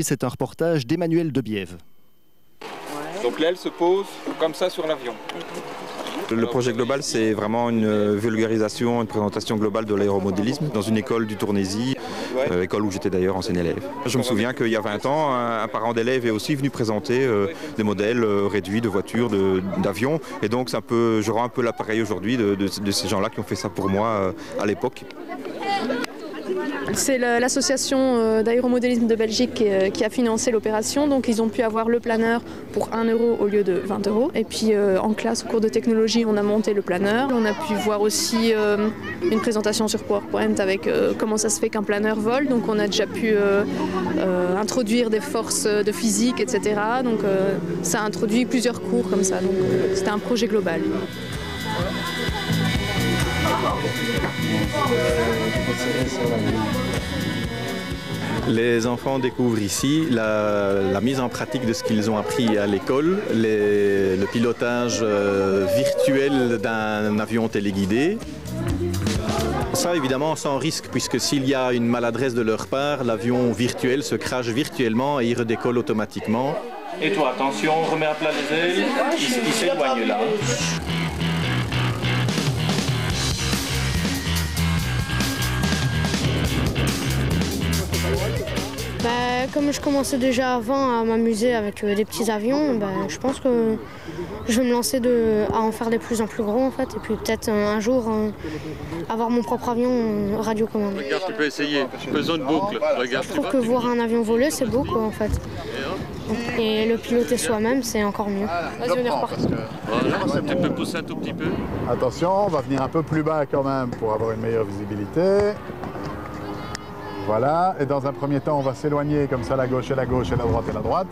C'est un reportage d'Emmanuel Debiève. Donc l'aile se pose comme ça sur l'avion. Le projet global, c'est vraiment une vulgarisation, une présentation globale de l'aéromodélisme dans une école du Tournaisis, école où j'étais d'ailleurs ancien élève. Je me souviens qu'il y a 20 ans, un parent d'élève est aussi venu présenter des modèles réduits de voitures, d'avions. Et donc je rends un peu l'appareil aujourd'hui de ces gens-là qui ont fait ça pour moi à l'époque. C'est l'association d'aéromodélisme de Belgique qui a financé l'opération. Donc ils ont pu avoir le planeur pour 1 € au lieu de 20 €. Et puis en classe, au cours de technologie, on a monté le planeur. On a pu voir aussi une présentation sur PowerPoint avec comment ça se fait qu'un planeur vole. Donc on a déjà pu introduire des forces de physique, etc. Donc ça a introduit plusieurs cours comme ça. Donc c'était un projet global. Les enfants découvrent ici la mise en pratique de ce qu'ils ont appris à l'école, le pilotage virtuel d'un avion téléguidé. Ça évidemment sans risque, puisque s'il y a une maladresse de leur part, l'avion virtuel se crache virtuellement et il redécolle automatiquement. Et toi, attention, on remet à plat les ailes, il s'éloigne là. Comme je commençais déjà avant à m'amuser avec des petits avions, je pense que je vais me lancer à en faire des plus en plus gros en fait. Et puis peut-être un jour avoir mon propre avion radiocommandé. Regarde, tu peux essayer. Faisons une boucle. Regarde, je trouve que voir un avion voler, c'est beau quoi en fait. Et le piloter soi-même, c'est encore mieux. Vas-y, on est reparti. Voilà, tu peux pousser un tout petit peu. Attention, on va venir un peu plus bas quand même pour avoir une meilleure visibilité. Voilà, et dans un premier temps, on va s'éloigner comme ça, la gauche et la gauche et la droite et la droite.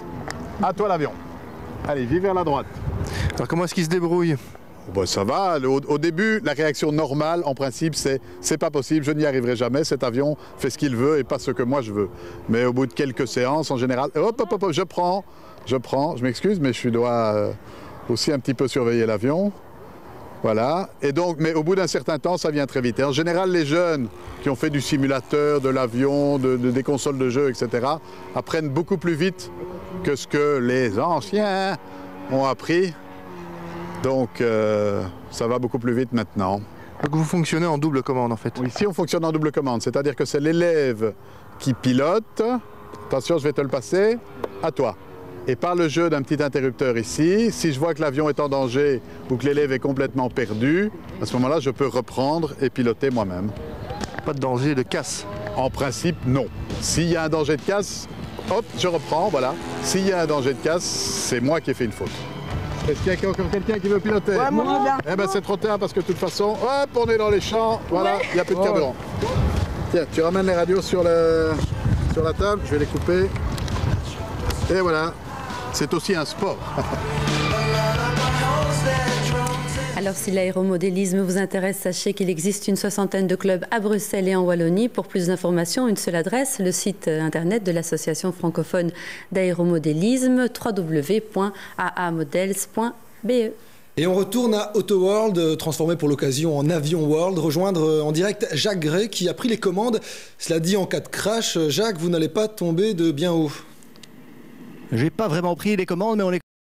À toi l'avion. Allez, vive vers la droite. Alors comment est-ce qu'il se débrouille? Bon, ça va, au début, la réaction normale, en principe, c'est pas possible, je n'y arriverai jamais, cet avion fait ce qu'il veut et pas ce que moi je veux. Mais au bout de quelques séances, en général, hop, je prends, je m'excuse, mais je dois aussi un petit peu surveiller l'avion. Voilà, et donc, mais au bout d'un certain temps, ça vient très vite. Et en général, les jeunes qui ont fait du simulateur, de l'avion, des consoles de jeux, etc., apprennent beaucoup plus vite que ce que les anciens ont appris. Donc, ça va beaucoup plus vite maintenant. Donc vous fonctionnez en double commande en fait? Oui, ici on fonctionne en double commande, c'est-à-dire que c'est l'élève qui pilote. Attention, je vais te le passer, à toi. Et par le jeu d'un petit interrupteur ici, si je vois que l'avion est en danger ou que l'élève est complètement perdu, à ce moment-là, je peux reprendre et piloter moi-même. Pas de danger de casse? En principe, non. S'il y a un danger de casse, hop, je reprends, voilà. S'il y a un danger de casse, c'est moi qui ai fait une faute. Est-ce qu'il y a encore quelqu'un qui veut piloter? Ouais, moi, bien. Eh ben c'est trop tard parce que de toute façon, hop, on est dans les champs, voilà, il n'y a plus de carburant. Tiens, tu ramènes les radios sur la table, je vais les couper. Et voilà. C'est aussi un sport. Alors si l'aéromodélisme vous intéresse, sachez qu'il existe une 60aine de clubs à Bruxelles et en Wallonie. Pour plus d'informations, une seule adresse, le site internet de l'association francophone d'aéromodélisme, www.aamodels.be. Et on retourne à AutoWorld, transformé pour l'occasion en Avion World, rejoindre en direct Jacques Gray qui a pris les commandes. Cela dit, en cas de crash, Jacques, vous n'allez pas tomber de bien haut. J'ai pas vraiment pris les commandes, mais on est